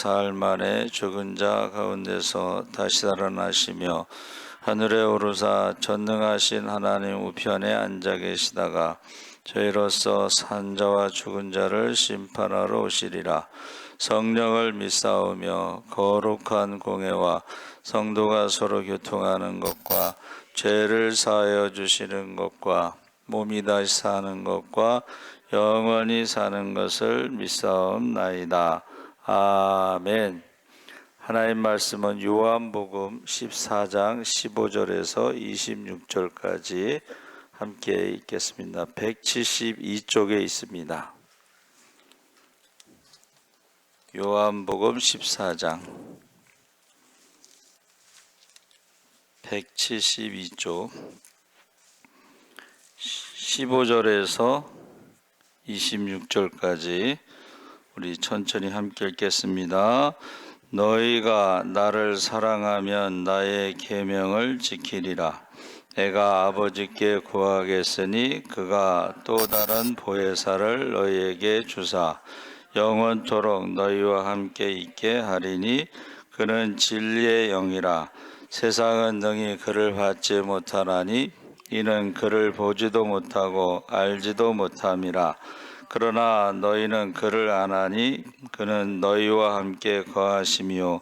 사흘 만에 죽은 자 가운데서 다시 살아나시며 하늘에 오르사 전능하신 하나님 우편에 앉아 계시다가 저희로서 산 자와 죽은 자를 심판하러 오시리라. 성령을 믿사오며 거룩한 공회와 성도가 서로 교통하는 것과 죄를 사하여 주시는 것과 몸이 다시 사는 것과 영원히 사는 것을 믿사옵나이다. 아멘. 하나님 말씀은 요한복음 14장 15절에서 26절까지 함께 읽겠습니다. 172쪽에 있습니다. 요한복음 14장 172쪽 15절에서 26절까지 우리 천천히 함께 읽겠습니다. 너희가 나를 사랑하면 나의 계명을 지키리라. 내가 아버지께 구하겠으니 그가 또 다른 보혜사를 너희에게 주사 영원토록 너희와 함께 있게 하리니 그는 진리의 영이라. 세상은 능히 그를 받지 못하나니 이는 그를 보지도 못하고 알지도 못함이라. 그러나 너희는 그를 아나니 그는 너희와 함께 거하시며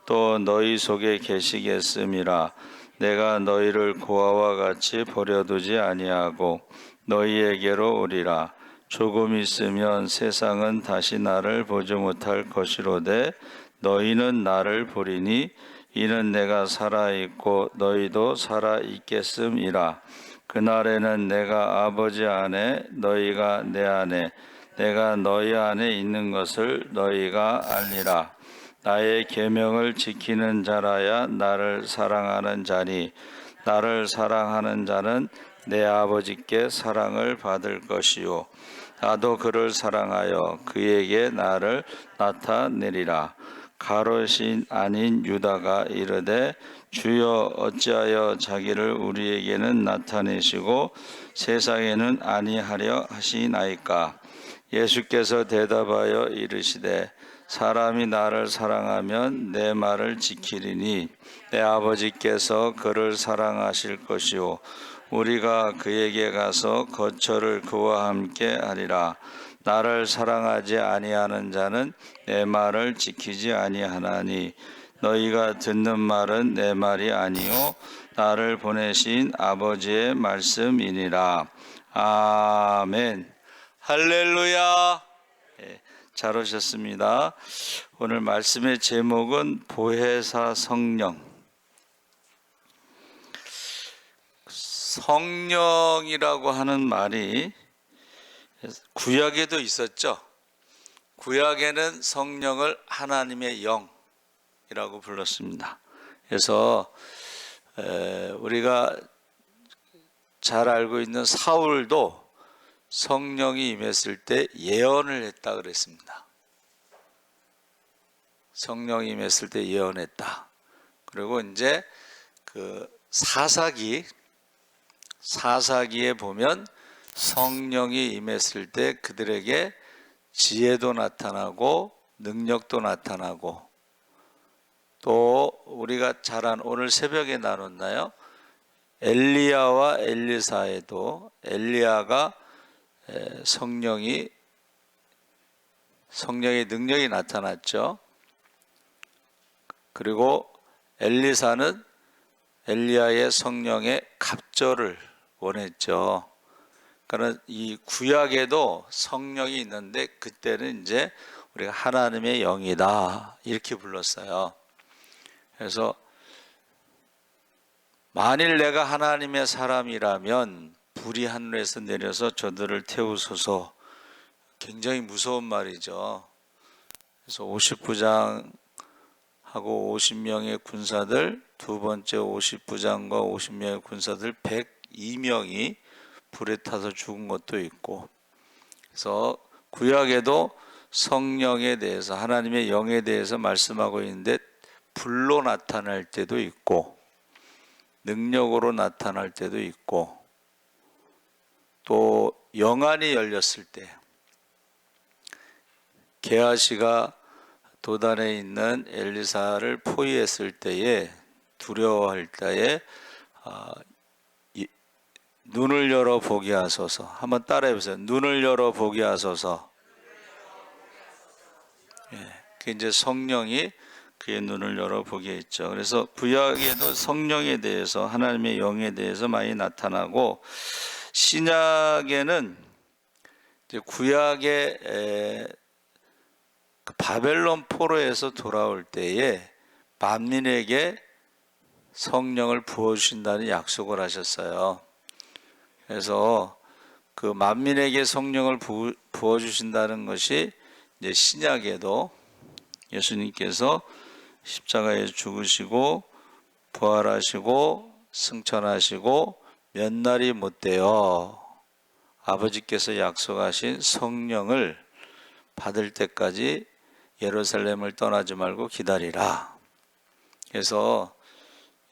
또 너희 속에 계시겠음이라. 내가 너희를 고아와 같이 버려두지 아니하고 너희에게로 오리라. 조금 있으면 세상은 다시 나를 보지 못할 것이로되 너희는 나를 보리니 이는 내가 살아있고 너희도 살아있겠음이라. 그날에는 내가 아버지 안에 너희가 내 안에 내가 너희 안에 있는 것을 너희가 알리라. 나의 계명을 지키는 자라야 나를 사랑하는 자니 나를 사랑하는 자는 내 아버지께 사랑을 받을 것이요 나도 그를 사랑하여 그에게 나를 나타내리라. 가롯이 아닌 유다가 이르되 주여 어찌하여 자기를 우리에게는 나타내시고 세상에는 아니하려 하시나이까. 예수께서 대답하여 이르시되 사람이 나를 사랑하면 내 말을 지키리니 내 아버지께서 그를 사랑하실 것이요 우리가 그에게 가서 거처를 그와 함께 하리라. 나를 사랑하지 아니하는 자는 내 말을 지키지 아니하나니 너희가 듣는 말은 내 말이 아니요 나를 보내신 아버지의 말씀이니라. 아멘. 할렐루야. 잘 오셨습니다. 오늘 말씀의 제목은 보혜사 성령. 성령이라고 하는 말이 구약에도 있었죠. 구약에는 성령을 하나님의 영이라고 불렀습니다. 그래서 우리가 잘 알고 있는 사울도 성령이 임했을 때 예언을 했다 그랬습니다. 성령이 임했을 때 예언했다. 그리고 이제 그 사사기에 보면 성령이 임했을 때 그들에게 지혜도 나타나고 능력도 나타나고 또 우리가 잘 오늘 새벽에 나눴나요? 엘리야와 엘리사에도 엘리야가 성령의 능력이 나타났죠. 그리고 엘리사는 엘리야의 성령의 갑절을 원했죠. 그러니까 이 구약에도 성령이 있는데 그때는 이제 우리가 하나님의 영이다 이렇게 불렀어요. 그래서 만일 내가 하나님의 사람이라면 불이 하늘에서 내려서 저들을 태우소서. 굉장히 무서운 말이죠. 그래서 59장하고 50명의 군사들, 두 번째 59장과 50명의 군사들 102명이 불에 타서 죽은 것도 있고, 그래서 구약에도 성령에 대해서 하나님의 영에 대해서 말씀하고 있는데 불로 나타날 때도 있고 능력으로 나타날 때도 있고 또 영안이 열렸을 때 게하시가 도단에 있는 엘리사를 포위했을 때에 두려워할 때에 눈을 열어 보게 하소서. 한번 따라해 보세요. 눈을 열어 보게 하소서. 그 이제 성령이 그의 눈을 열어 보게 했죠. 그래서 구약에도 성령에 대해서 하나님의 영에 대해서 많이 나타나고 신약에는 이제 구약의 바벨론 포로에서 돌아올 때에 만민에게 성령을 부어주신다는 약속을 하셨어요. 그래서 그 만민에게 성령을 부어주신다는 것이 이제 신약에도 예수님께서 십자가에 죽으시고 부활하시고 승천하시고 몇 날이 못되어 아버지께서 약속하신 성령을 받을 때까지 예루살렘을 떠나지 말고 기다리라. 그래서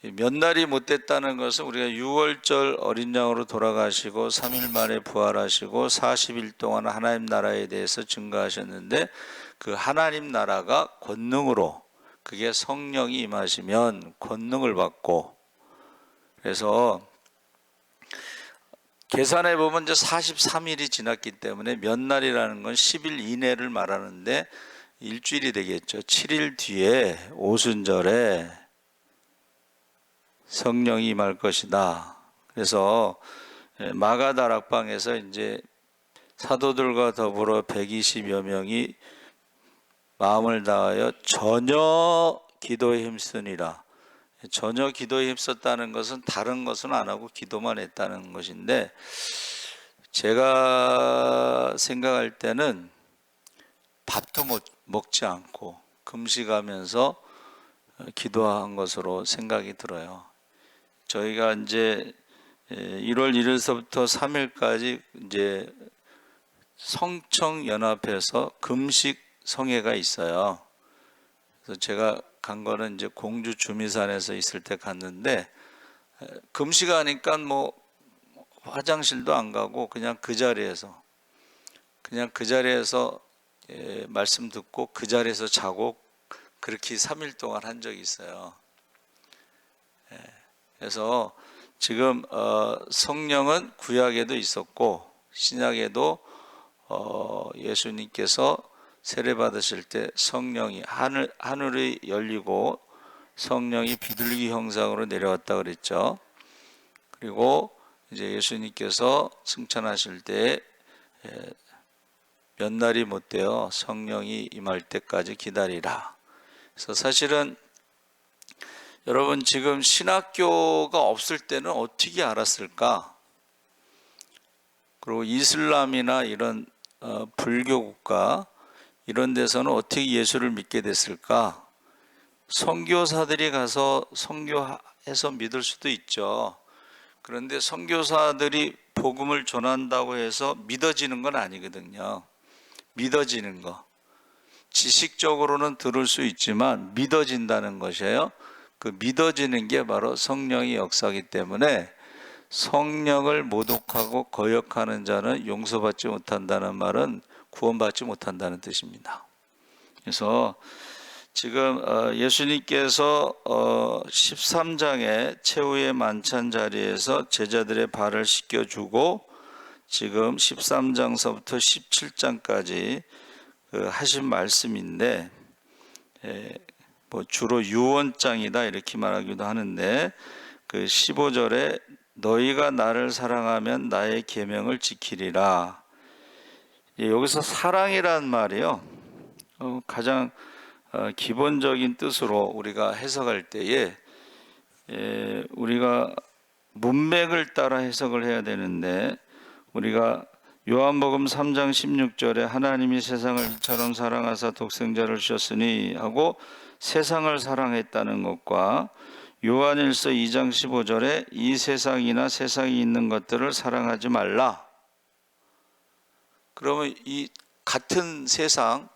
몇 날이 못됐다는 것은 우리가 유월절 어린 양으로 돌아가시고 3일 만에 부활하시고 40일 동안 하나님 나라에 대해서 증거하셨는데 그 하나님 나라가 권능으로 그게 성령이 임하시면 권능을 받고 그래서 계산해 보면 이제 43일이 지났기 때문에 몇 날이라는 건 10일 이내를 말하는데 일주일이 되겠죠. 7일 뒤에 오순절에 성령이 임할 것이다. 그래서 마가다락방에서 이제 사도들과 더불어 120여 명이 마음을 다하여 전혀 기도에 힘쓰니라. 전혀 기도에 힘썼다는 것은 다른 것은 안 하고 기도만 했다는 것인데 제가 생각할 때는 밥도 먹지 않고 금식하면서 기도한 것으로 생각이 들어요. 저희가 이제 1월 1일서부터 3일까지 이제 성청연합회에서 금식 성회가 있어요. 그래서 제가 간 거는 이제 공주 주미산에서 있을 때 갔는데 금식하니까 뭐 화장실도 안 가고 그냥 그 자리에서 말씀 듣고 그 자리에서 자고 그렇게 3일 동안 한 적이 있어요. 그래서 지금 성령은 구약에도 있었고 신약에도 예수님께서 세례 받으실 때 성령이 하늘이 열리고 성령이 비둘기 형상으로 내려왔다 그랬죠. 그리고 이제 예수님께서 승천하실 때 몇 날이 못되어 성령이 임할 때까지 기다리라. 그래서 사실은 여러분 지금 신학교가 없을 때는 어떻게 알았을까? 그리고 이슬람이나 이런 불교 국가 이런 데서는 어떻게 예수를 믿게 됐을까? 선교사들이 가서 선교해서 믿을 수도 있죠. 그런데 선교사들이 복음을 전한다고 해서 믿어지는 건 아니거든요. 믿어지는 거. 지식적으로는 들을 수 있지만 믿어진다는 것이에요. 그 믿어지는 게 바로 성령의 역사이기 때문에 성령을 모독하고 거역하는 자는 용서받지 못한다는 말은 구원받지 못한다는 뜻입니다. 그래서 지금 예수님께서 13장의 최후의 만찬 자리에서 제자들의 발을 씻겨주고 지금 13장서부터 17장까지 하신 말씀인데 뭐 주로 유언장이다 이렇게 말하기도 하는데 그 15절에 너희가 나를 사랑하면 나의 계명을 지키리라. 여기서 사랑이란 말이요 가장 기본적인 뜻으로 우리가 해석할 때에 우리가 문맥을 따라 해석을 해야 되는데 우리가 요한복음 3장 16절에 하나님이 세상을 이처럼 사랑하사 독생자를 주셨으니 하고 세상을 사랑했다는 것과 요한일서 2장 15절에 이 세상이나 세상에 있는 것들을 사랑하지 말라. 그러면 이 같은 세상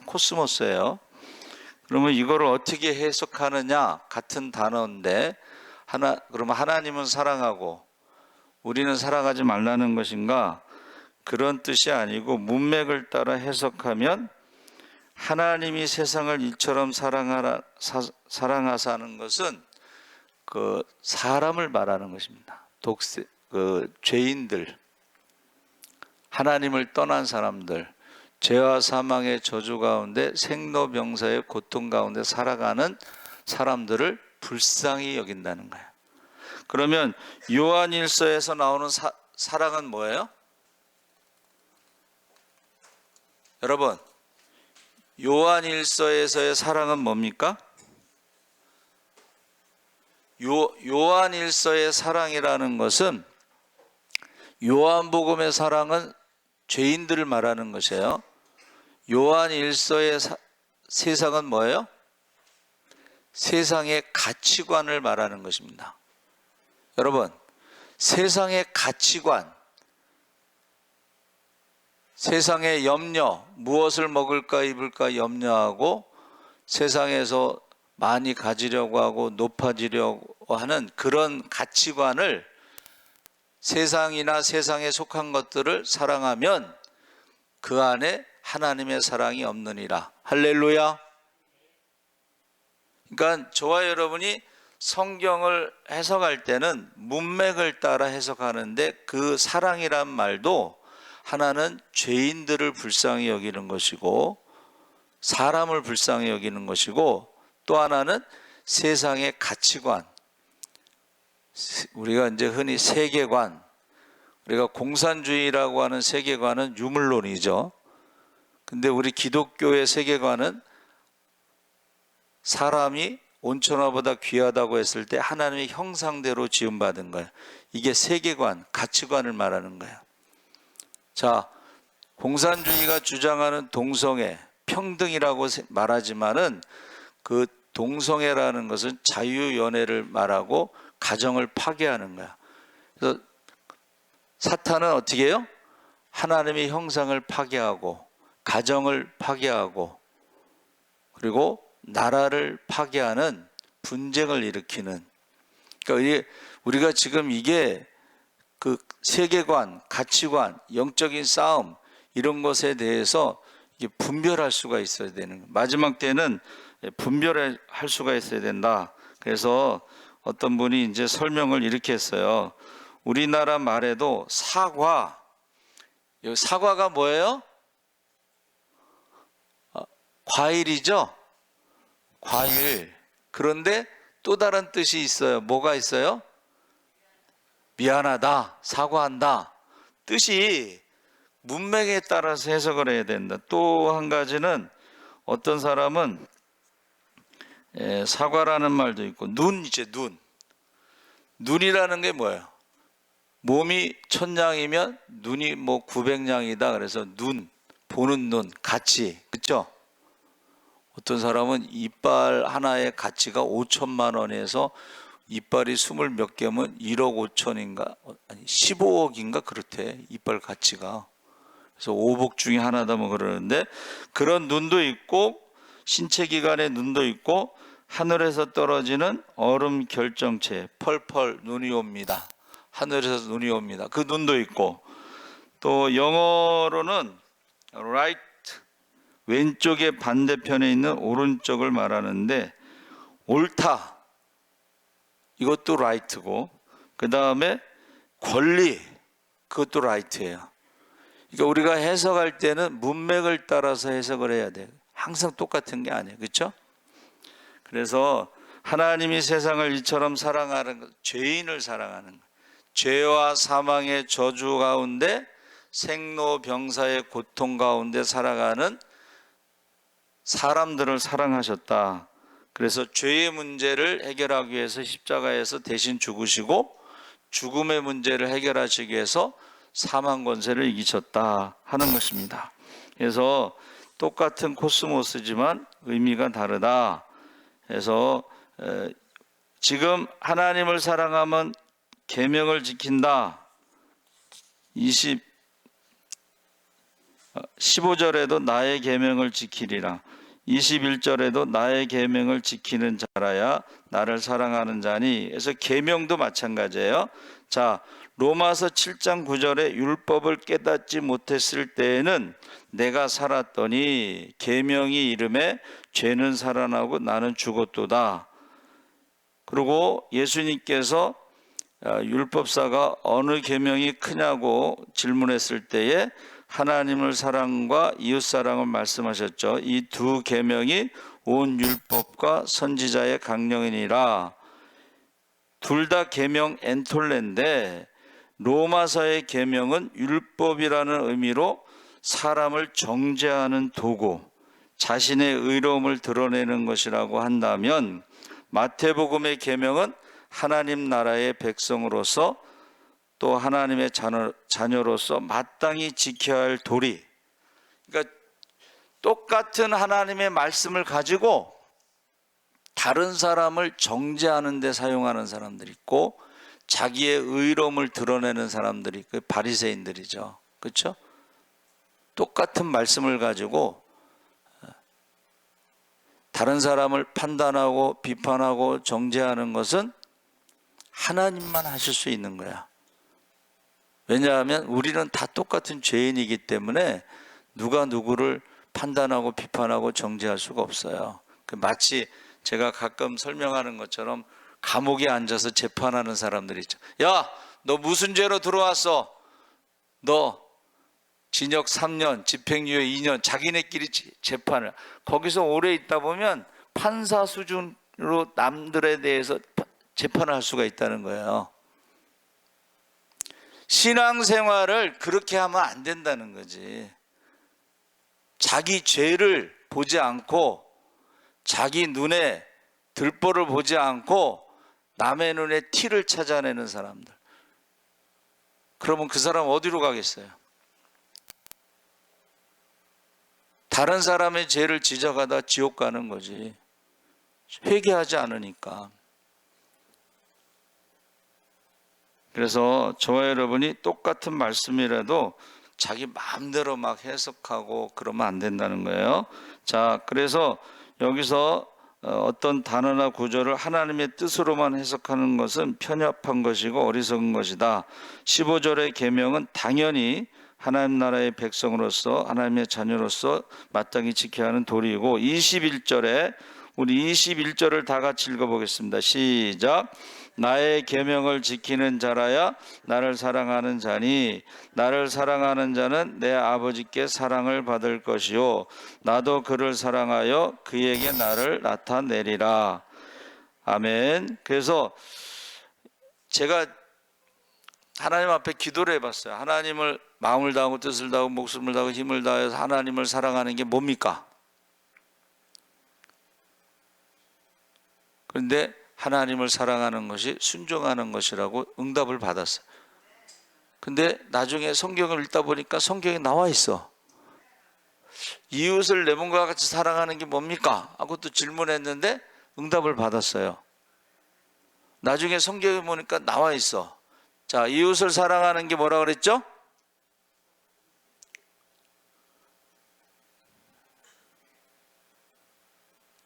코스모스예요. 그러면 이거를 어떻게 해석하느냐? 같은 단어인데 그러면 하나님은 사랑하고 우리는 사랑하지 말라는 것인가? 그런 뜻이 아니고 문맥을 따라 해석하면 하나님이 세상을 이처럼 사랑하사는 것은 그 사람을 말하는 것입니다. 죄인들, 하나님을 떠난 사람들, 죄와 사망의 저주 가운데 생로병사의 고통 가운데 살아가는 사람들을 불쌍히 여긴다는 거예요. 그러면 요한일서에서 나오는 사랑은 뭐예요? 여러분, 요한일서에서의 사랑은 뭡니까? 요한일서의 사랑이라는 것은, 요한복음의 사랑은 죄인들을 말하는 것이에요. 요한일서의 세상은 뭐예요? 세상의 가치관을 말하는 것입니다. 여러분, 세상의 가치관, 세상의 염려, 무엇을 먹을까 입을까 염려하고 세상에서 많이 가지려고 하고 높아지려고 하는 그런 가치관을, 세상이나 세상에 속한 것들을 사랑하면 그 안에 하나님의 사랑이 없느니라. 할렐루야. 그러니까 저와 여러분이 성경을 해석할 때는 문맥을 따라 해석하는데, 그 사랑이란 말도 하나는 죄인들을 불쌍히 여기는 것이고 사람을 불쌍히 여기는 것이고, 또 하나는 세상의 가치관, 우리가 이제 흔히 세계관, 우리가 공산주의라고 하는 세계관은 유물론이죠. 근데 우리 기독교의 세계관은 사람이 온천하보다 귀하다고 했을 때 하나님의 형상대로 지음받은 거예요. 이게 세계관, 가치관을 말하는 거예요. 자, 공산주의가 주장하는 동성애, 평등이라고 말하지만은 그 동성애라는 것은 자유연애를 말하고 가정을 파괴하는 거야. 그래서 사탄은 어떻게 해요? 하나님의 형상을 파괴하고 가정을 파괴하고 그리고 나라를 파괴하는 분쟁을 일으키는, 그러니까 우리가 지금 이게 그 세계관, 가치관, 영적인 싸움, 이런 것에 대해서 이게 분별할 수가 있어야 되는 거예요. 마지막 때는 분별할 수가 있어야 된다. 그래서 어떤 분이 이제 설명을 이렇게 했어요. 우리나라 말에도 사과가 뭐예요? 과일이죠? 과일. 그런데 또 다른 뜻이 있어요. 뭐가 있어요? 미안하다, 사과한다. 뜻이 문맥에 따라서 해석을 해야 된다. 또 한 가지는 어떤 사람은 사과라는 말도 있고, 눈이죠, 눈. 눈이라는 게 뭐예요? 몸이 1000냥이면 눈이 뭐 900냥이다. 그래서 눈, 보는 눈, 가치, 그렇죠? 어떤 사람은 이빨 하나의 가치가 5천만 원에서 이빨이 20 몇 개면 1억 5천인가, 아니 15억인가 그렇대, 이빨 가치가. 그래서 오복 중에 하나다 뭐 그러는데, 그런 눈도 있고 신체 기관의 눈도 있고 하늘에서 떨어지는 얼음 결정체, 펄펄 눈이 옵니다. 하늘에서 눈이 옵니다. 그 눈도 있고, 또 영어로는 right, 왼쪽의 반대편에 있는 오른쪽을 말하는데, 옳다, 이것도 right고, 그 다음에 권리, 그것도 right예요. 그러니까 우리가 해석할 때는 문맥을 따라서 해석을 해야 돼요. 항상 똑같은 게 아니에요. 그렇죠? 그래서 하나님이 세상을 이처럼 사랑하는 것, 죄인을 사랑하는 것, 죄와 사망의 저주 가운데 생로병사의 고통 가운데 살아가는 사람들을 사랑하셨다. 그래서 죄의 문제를 해결하기 위해서 십자가에서 대신 죽으시고, 죽음의 문제를 해결하시기 위해서 사망 권세를 이기셨다 하는 것입니다. 그래서 똑같은 코스모스지만 의미가 다르다. 그래서 지금 하나님을 사랑하면 계명을 지킨다. 15절에도 나의 계명을 지키리라. 21절에도 나의 계명을 지키는 자라야 나를 사랑하는 자니. 그래서 계명도 마찬가지예요. 자, 로마서 7장 9절에 율법을 깨닫지 못했을 때에는 내가 살았더니 계명이 이름에 죄는 살아나고 나는 죽었도다. 그리고 예수님께서 율법사가 어느 계명이 크냐고 질문했을 때에 하나님을 사랑과 이웃사랑을 말씀하셨죠. 이 두 계명이 온 율법과 선지자의 강령이니라. 둘 다 계명 엔톨레인데 로마서의 계명은 율법이라는 의미로 사람을 정죄하는 도구, 자신의 의로움을 드러내는 것이라고 한다면 마태복음의 계명은 하나님 나라의 백성으로서 또 하나님의 자녀로서 마땅히 지켜야 할 도리. 그러니까 똑같은 하나님의 말씀을 가지고 다른 사람을 정죄하는 데 사용하는 사람들이 있고 자기의 의로움을 드러내는 사람들이 그 바리새인들이죠. 그렇죠? 똑같은 말씀을 가지고 다른 사람을 판단하고 비판하고 정죄하는 것은 하나님만 하실 수 있는 거야. 왜냐하면 우리는 다 똑같은 죄인이기 때문에 누가 누구를 판단하고 비판하고 정죄할 수가 없어요. 마치 제가 가끔 설명하는 것처럼 감옥에 앉아서 재판하는 사람들이 있죠. 야, 너 무슨 죄로 들어왔어? 너 징역 3년, 집행유예 2년, 자기네끼리 재판을. 거기서 오래 있다 보면 판사 수준으로 남들에 대해서 재판을 할 수가 있다는 거예요. 신앙생활을 그렇게 하면 안 된다는 거지. 자기 죄를 보지 않고 자기 눈에 들보를 보지 않고 남의 눈에 티를 찾아내는 사람들. 그러면 그 사람 어디로 가겠어요? 다른 사람의 죄를 지적하다 지옥 가는 거지. 회개하지 않으니까. 그래서 저와 여러분이 똑같은 말씀이라도 자기 마음대로 막 해석하고 그러면 안 된다는 거예요. 자, 그래서 여기서 어떤 단어나 구절을 하나님의 뜻으로만 해석하는 것은 편협한 것이고 어리석은 것이다. 15절의 계명은 당연히 하나님 나라의 백성으로서 하나님의 자녀로서 마땅히 지켜야 하는 도리이고 21절에 우리 21절을 다 같이 읽어보겠습니다. 시작. 나의 계명을 지키는 자라야 나를 사랑하는 자니 나를 사랑하는 자는 내 아버지께 사랑을 받을 것이요 나도 그를 사랑하여 그에게 나를 나타내리라. 아멘. 그래서 제가 하나님 앞에 기도를 해봤어요. 하나님을 마음을 다하고 뜻을 다하고 목숨을 다하고 힘을 다해서 하나님을 사랑하는 게 뭡니까? 그런데 하나님을 사랑하는 것이 순종하는 것이라고 응답을 받았어요. 근데 나중에 성경을 읽다 보니까 성경에 나와 있어. 이웃을 내 몸과 같이 사랑하는 게 뭡니까? 하고 또 질문했는데 응답을 받았어요. 나중에 성경에 보니까 나와 있어. 자, 이웃을 사랑하는 게 뭐라 그랬죠?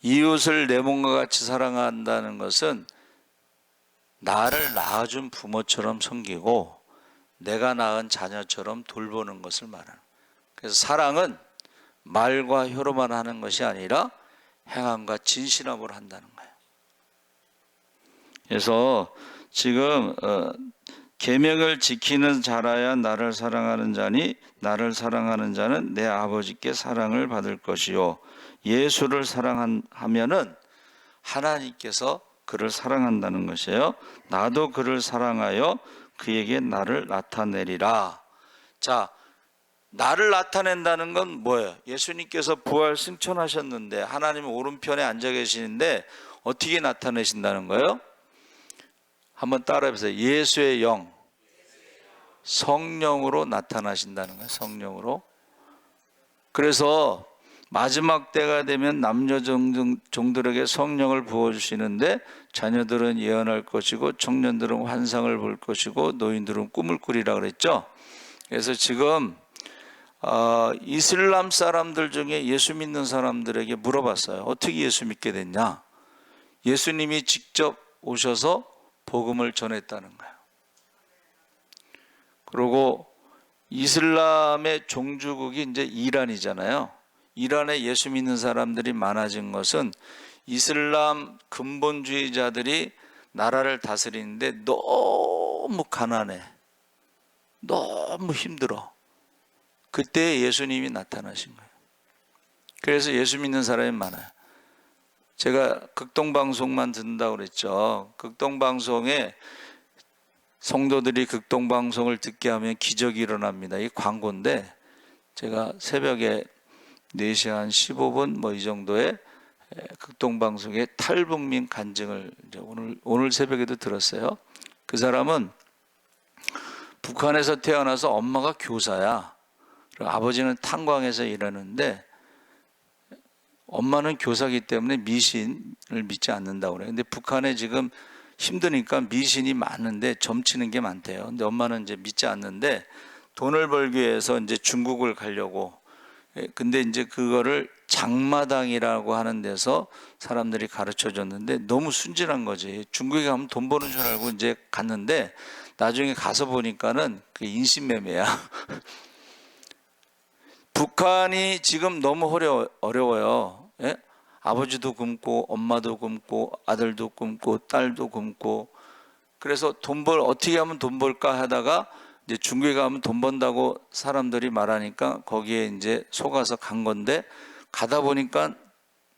이웃을 내 몸과 같이 사랑한다는 것은 나를 낳아준 부모처럼 섬기고 내가 낳은 자녀처럼 돌보는 것을 말하는. 그래서 사랑은 말과 혀로만 하는 것이 아니라 행함과 진실함으로 한다는 거예요. 그래서 지금 계명을 지키는 자라야 나를 사랑하는 자니 나를 사랑하는 자는 내 아버지께 사랑을 받을 것이요 예수를 사랑하면은 하나님께서 그를 사랑한다는 것이에요. 나도 그를 사랑하여 그에게 나를 나타내리라. 자, 나를 나타낸다는 건 뭐예요? 예수님께서 부활 승천하셨는데 하나님 오른편에 앉아 계시는데 어떻게 나타내신다는 거예요? 한번 따라해 보세요. 예수의 영, 성령으로 나타나신다는 거예요. 성령으로. 그래서 마지막 때가 되면 남녀 종들에게 성령을 부어주시는데 자녀들은 예언할 것이고 청년들은 환상을 볼 것이고 노인들은 꿈을 꾸리라 그랬죠. 그래서 지금 이슬람 사람들 중에 예수 믿는 사람들에게 물어봤어요. 어떻게 예수 믿게 됐냐? 예수님이 직접 오셔서 복음을 전했다는 거예요. 그리고 이슬람의 종주국이 이제 이란이잖아요. 이란에 예수 믿는 사람들이 많아진 것은 이슬람 근본주의자들이 나라를 다스리는데 너무 가난해. 너무 힘들어. 그때 예수님이 나타나신 거예요. 그래서 예수 믿는 사람이 많아요. 제가 극동방송만 듣는다고 그랬죠. 극동방송에 성도들이 극동방송을 듣게 하면 기적이 일어납니다. 이 광고인데 제가 새벽에 4시 한 15분 뭐 이 정도에 극동방송의 탈북민 간증을 이제 오늘 새벽에도 들었어요. 그 사람은 북한에서 태어나서 엄마가 교사야. 그리고 아버지는 탄광에서 일하는데 엄마는 교사기 때문에 미신을 믿지 않는다고 그래요. 근데 북한에 지금 힘드니까 미신이 많은데 점치는 게 많대요. 근데 엄마는 이제 믿지 않는데 돈을 벌기 위해서 이제 중국을 가려고. 근데 이제 그거를 장마당이라고 하는 데서 사람들이 가르쳐 줬는데 너무 순진한 거지. 중국에 가면 돈 버는 줄 알고 이제 갔는데 나중에 가서 보니까는 그 인신매매야. 북한이 지금 너무 어려워요. 예? 아버지도 굶고 엄마도 굶고 아들도 굶고 딸도 굶고. 그래서 어떻게 하면 돈 벌까 하다가 이제 중국에 가면 돈 번다고 사람들이 말하니까 거기에 이제 속아서 간 건데 가다 보니까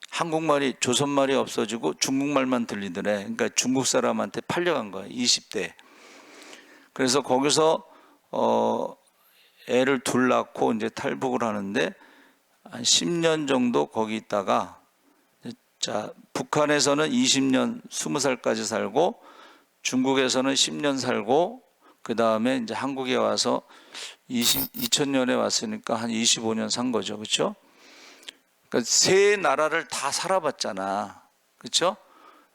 한국말이 조선말이 없어지고 중국말만 들리더래. 그러니까 중국 사람한테 팔려간 거야. 20대. 그래서 거기서 애를 둘 낳고 이제 탈북을 하는데 한 10년 정도 거기 있다가 자, 북한에서는 20년 20살까지 살고 중국에서는 10년 살고 그 다음에 이제 한국에 와서 2000년에 왔으니까 한 25년 산 거죠. 그렇죠? 그러니까 세 나라를 다 살아봤잖아. 그렇죠?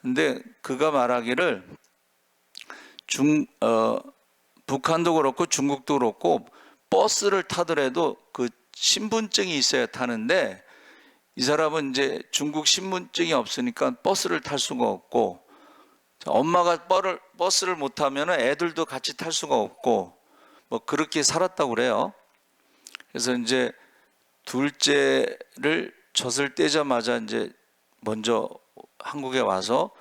근데 그가 말하기를 북한도 그렇고 중국도 그렇고 버스를 타더라도 그 신분증이 있어야 타는데 이 사람은 이제 중국 신분증이 없으니까 버스를 탈 수가 없고 엄마가 버스를 못 타면 애들도 같이 탈 수가 없고 뭐 그렇게 살았다고 그래요. 그래서 이제 둘째를 젖을 떼자마자 이제 먼저 한국에 와서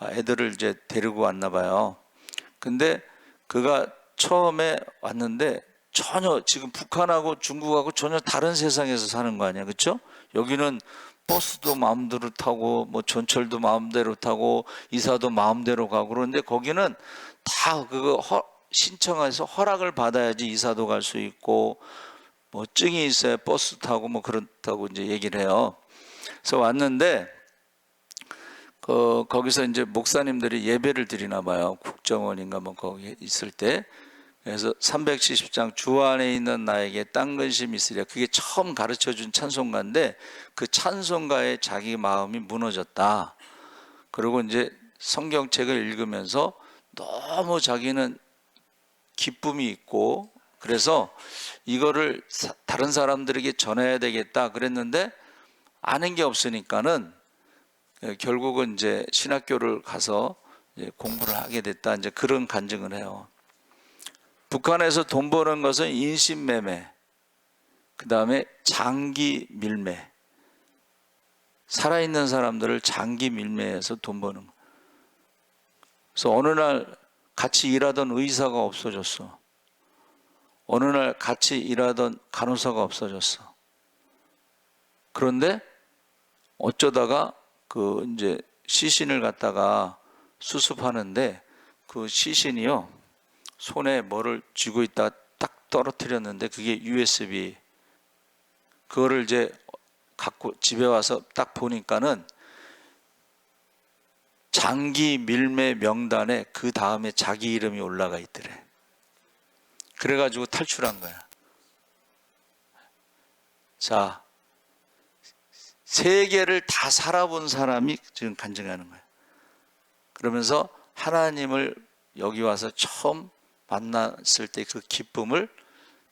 애들을 이제 데리고 왔나 봐요. 근데 그가 처음에 왔는데 전혀 지금 북한하고 중국하고 전혀 다른 세상에서 사는 거 아니야. 그렇죠? 여기는 버스도 마음대로 타고 뭐 전철도 마음대로 타고 이사도 마음대로 가고 그런데 거기는 다 그거 신청해서 허락을 받아야지 이사도 갈 수 있고 뭐 증이 있어야 버스 타고 뭐 그렇다고 이제 얘기를 해요. 그래서 왔는데 거기서 이제 목사님들이 예배를 드리나 봐요. 국정원인가 뭐 거기 있을 때. 그래서 370장 주 안에 있는 나에게 딴 근심이 있으랴. 그게 처음 가르쳐준 찬송가인데 그 찬송가에 자기 마음이 무너졌다. 그리고 이제 성경책을 읽으면서 너무 자기는 기쁨이 있고 그래서 이거를 다른 사람들에게 전해야 되겠다 그랬는데 아는 게 없으니까는 결국은 이제 신학교를 가서 이제 공부를 하게 됐다. 이제 그런 간증을 해요. 북한에서 돈 버는 것은 인신매매, 그 다음에 장기 밀매. 살아있는 사람들을 장기 밀매해서 돈 버는 거. 그래서 어느 날 같이 일하던 의사가 없어졌어. 어느 날 같이 일하던 간호사가 없어졌어. 그런데 어쩌다가 그 이제 시신을 갖다가 수습하는데 그 시신이요. 손에 뭐를 쥐고 있다 딱 떨어뜨렸는데 그게 USB. 그거를 이제 갖고 집에 와서 딱 보니까는 장기 밀매 명단에 그 다음에 자기 이름이 올라가 있더래. 그래가지고 탈출한 거야. 자, 세계를 다 살아본 사람이 지금 간증하는 거야. 그러면서 하나님을 여기 와서 처음 만났을 때 그 기쁨을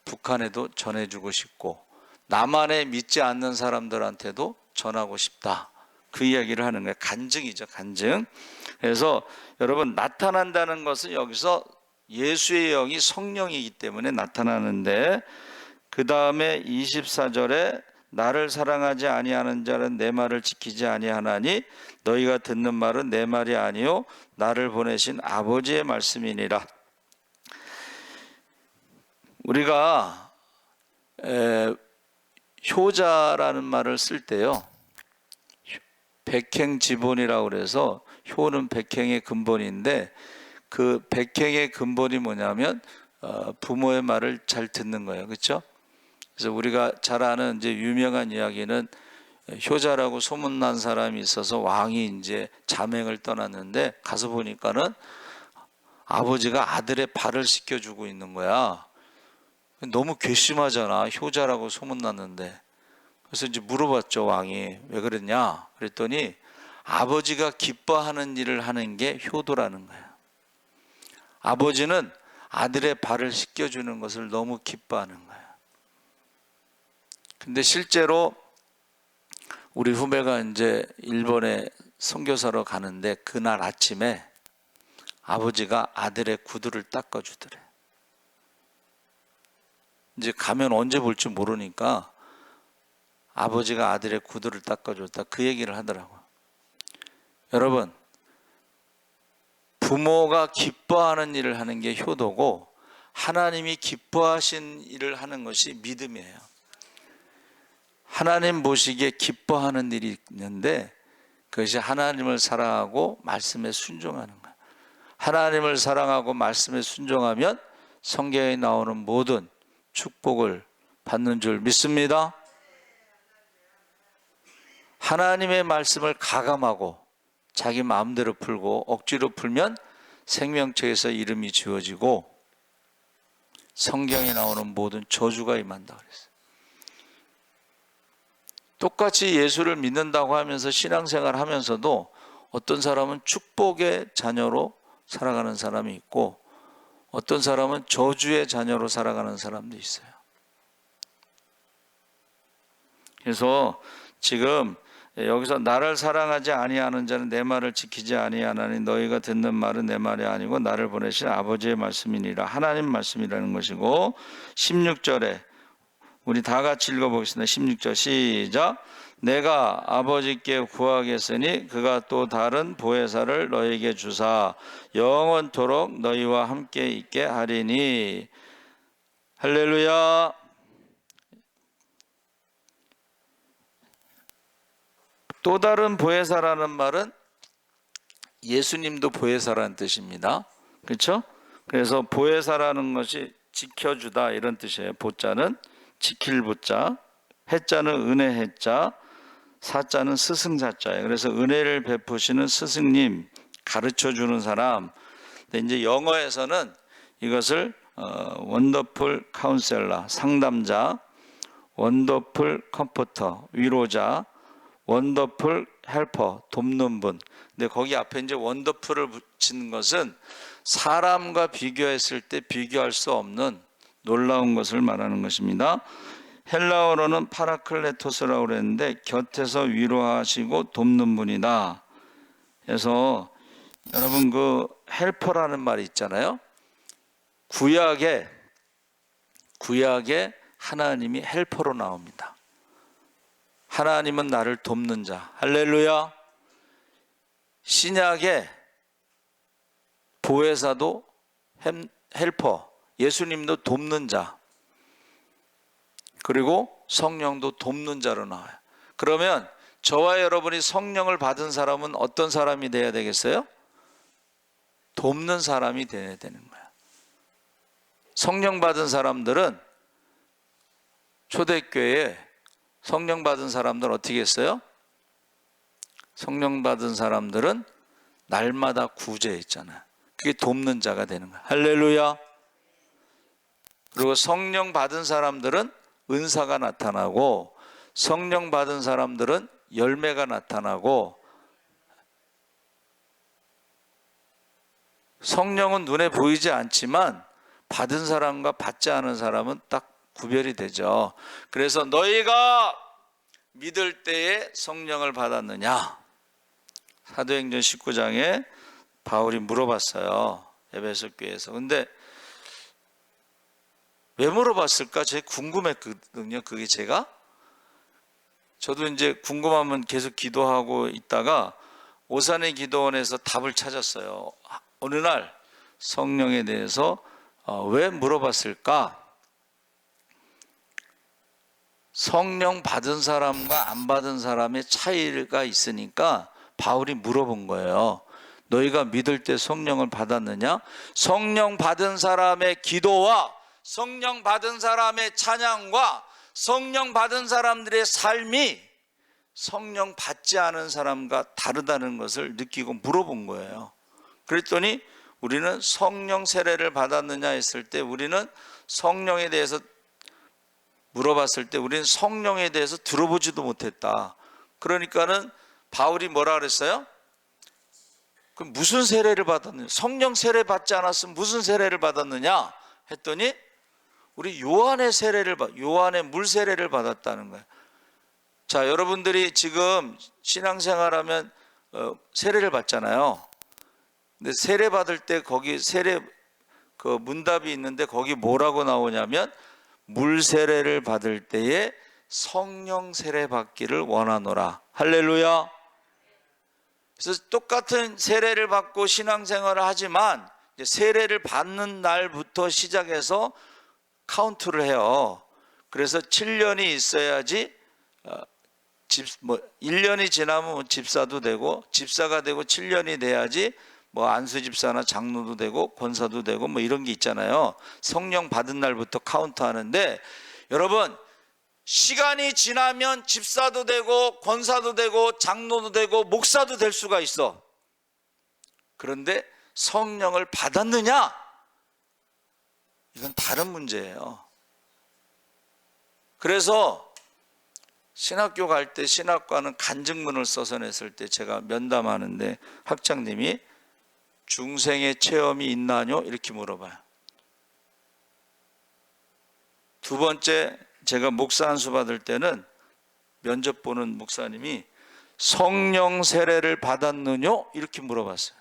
북한에도 전해주고 싶고 남한에 믿지 않는 사람들한테도 전하고 싶다. 그 이야기를 하는 거예요. 간증이죠, 간증. 그래서 여러분 나타난다는 것은 여기서 예수의 영이 성령이기 때문에 나타나는데, 그 다음에 24절에 나를 사랑하지 아니하는 자는 내 말을 지키지 아니하나니 너희가 듣는 말은 내 말이 아니요 나를 보내신 아버지의 말씀이니라. 우리가 효자라는 말을 쓸 때요, 백행지본이라고 그래서 효는 백행의 근본인데, 그 백행의 근본이 뭐냐면 부모의 말을 잘 듣는 거예요. 그렇죠? 그래서 우리가 잘 아는 이제 유명한 이야기는, 효자라고 소문난 사람이 있어서 왕이 이제 잠행을 떠났는데 가서 보니까는 아버지가 아들의 발을 씻겨주고 있는 거야. 너무 괘씸하잖아. 효자라고 소문났는데. 그래서 이제 물어봤죠, 왕이. 왜 그랬냐? 그랬더니 아버지가 기뻐하는 일을 하는 게 효도라는 거야. 아버지는 아들의 발을 씻겨주는 것을 너무 기뻐하는 거야. 근데 실제로 우리 후배가 이제 일본에 선교사로 가는데 그날 아침에 아버지가 아들의 구두를 닦아주더래. 이제 가면 언제 볼지 모르니까 아버지가 아들의 구두를 닦아줬다, 그 얘기를 하더라고요. 여러분, 부모가 기뻐하는 일을 하는 게 효도고, 하나님이 기뻐하신 일을 하는 것이 믿음이에요. 하나님 보시기에 기뻐하는 일이 있는데 그것이 하나님을 사랑하고 말씀에 순종하는 거예요. 하나님을 사랑하고 말씀에 순종하면 성경에 나오는 모든 축복을 받는 줄 믿습니다. 하나님의 말씀을 가감하고 자기 마음대로 풀고 억지로 풀면 생명책에서 이름이 지워지고 성경에 나오는 모든 저주가 임한다 그랬어요. 똑같이 예수를 믿는다고 하면서 신앙생활 하면서도 어떤 사람은 축복의 자녀로 살아가는 사람이 있고, 어떤 사람은 저주의 자녀로 살아가는 사람도 있어요. 그래서 지금 여기서 나를 사랑하지 아니하는 자는 내 말을 지키지 아니하나니 너희가 듣는 말은 내 말이 아니고 나를 보내신 아버지의 말씀이니라. 하나님 말씀이라는 것이고, 16절에 우리 다 같이 읽어보겠습니다. 16절 시작. 내가 아버지께 구하겠으니 그가 또 다른 보혜사를 너에게 주사 영원토록 너희와 함께 있게 하리니. 할렐루야. 또 다른 보혜사라는 말은 예수님도 보혜사라는 뜻입니다. 그렇죠? 그래서 보혜사라는 것이 지켜주다 이런 뜻이에요. 보자는 지킬 보자, 해자는 은혜 해자, 사자는 스승사자예요. 그래서 은혜를 베푸시는 스승님, 가르쳐주는 사람. 근데 이제 영어에서는 이것을 원더풀 카운셀러, 상담자, 원더풀 컴포터, 위로자, 원더풀 헬퍼, 돕는 분. 근데 거기 앞에 이제 원더풀을 붙이는 것은 사람과 비교했을 때 비교할 수 없는 놀라운 것을 말하는 것입니다. 헬라어로는 파라클레토스라고 그랬는데 곁에서 위로하시고 돕는 분이다. 그래서 여러분 그 헬퍼라는 말이 있잖아요. 구약에 하나님이 헬퍼로 나옵니다. 하나님은 나를 돕는 자. 할렐루야. 신약에 보혜사도 헬퍼, 예수님도 돕는 자, 그리고 성령도 돕는 자로 나와요. 그러면 저와 여러분이 성령을 받은 사람은 어떤 사람이 돼야 되겠어요? 돕는 사람이 돼야 되는 거야. 성령 받은 사람들은, 초대교회에 성령 받은 사람들은 어떻게 했어요? 성령 받은 사람들은 날마다 구제했잖아요. 그게 돕는 자가 되는 거야. 할렐루야. 그리고 성령 받은 사람들은 은사가 나타나고, 성령 받은 사람들은 열매가 나타나고, 성령은 눈에 보이지 않지만 받은 사람과 받지 않은 사람은 딱 구별이 되죠. 그래서 너희가 믿을 때에 성령을 받았느냐? 사도행전 19장에 바울이 물어봤어요. 에베소 교회에서. 근데 왜 물어봤을까? 제가 궁금했거든요. 그게 저도 이제 궁금하면 계속 기도하고 있다가 오산의 기도원에서 답을 찾았어요. 어느 날 성령에 대해서 왜 물어봤을까? 성령 받은 사람과 안 받은 사람의 차이가 있으니까 바울이 물어본 거예요. 너희가 믿을 때 성령을 받았느냐? 성령 받은 사람의 기도와 성령 받은 사람의 찬양과 성령 받은 사람들의 삶이 성령 받지 않은 사람과 다르다는 것을 느끼고 물어본 거예요. 그랬더니 우리는 성령 세례를 받았느냐 했을 때 우리는 성령에 대해서 물어봤을 때 우리는 성령에 대해서 들어보지도 못했다. 그러니까는 바울이 뭐라 그랬어요? 그럼 무슨 세례를 받았느냐? 성령 세례 받지 않았으면 무슨 세례를 받았느냐? 했더니 우리 요한의 물 세례를 받았다는 거예요. 자, 여러분들이 지금 신앙생활하면 세례를 받잖아요. 근데 세례 받을 때 거기 세례 그 문답이 있는데 거기 뭐라고 나오냐면 물 세례를 받을 때에 성령 세례 받기를 원하노라. 할렐루야. 그래서 똑같은 세례를 받고 신앙생활을 하지만 세례를 받는 날부터 시작해서 카운트를 해요. 그래서 7년이 있어야지 1년이 지나면 집사도 되고 집사가 되고 7년이 돼야지 안수 집사나 장로도 되고 권사도 되고 이런 게 있잖아요. 성령 받은 날부터 카운트하는데 여러분 시간이 지나면 집사도 되고 권사도 되고 장로도 되고 목사도 될 수가 있어. 그런데 성령을 받았느냐? 이건 다른 문제예요. 그래서 신학교 갈 때 신학과는 간증문을 써서 냈을 때 제가 면담하는데 학장님이 중생의 체험이 있나뇨? 이렇게 물어봐요. 두 번째 제가 목사 안수 받을 때는 면접 보는 목사님이 성령 세례를 받았느뇨? 이렇게 물어봤어요.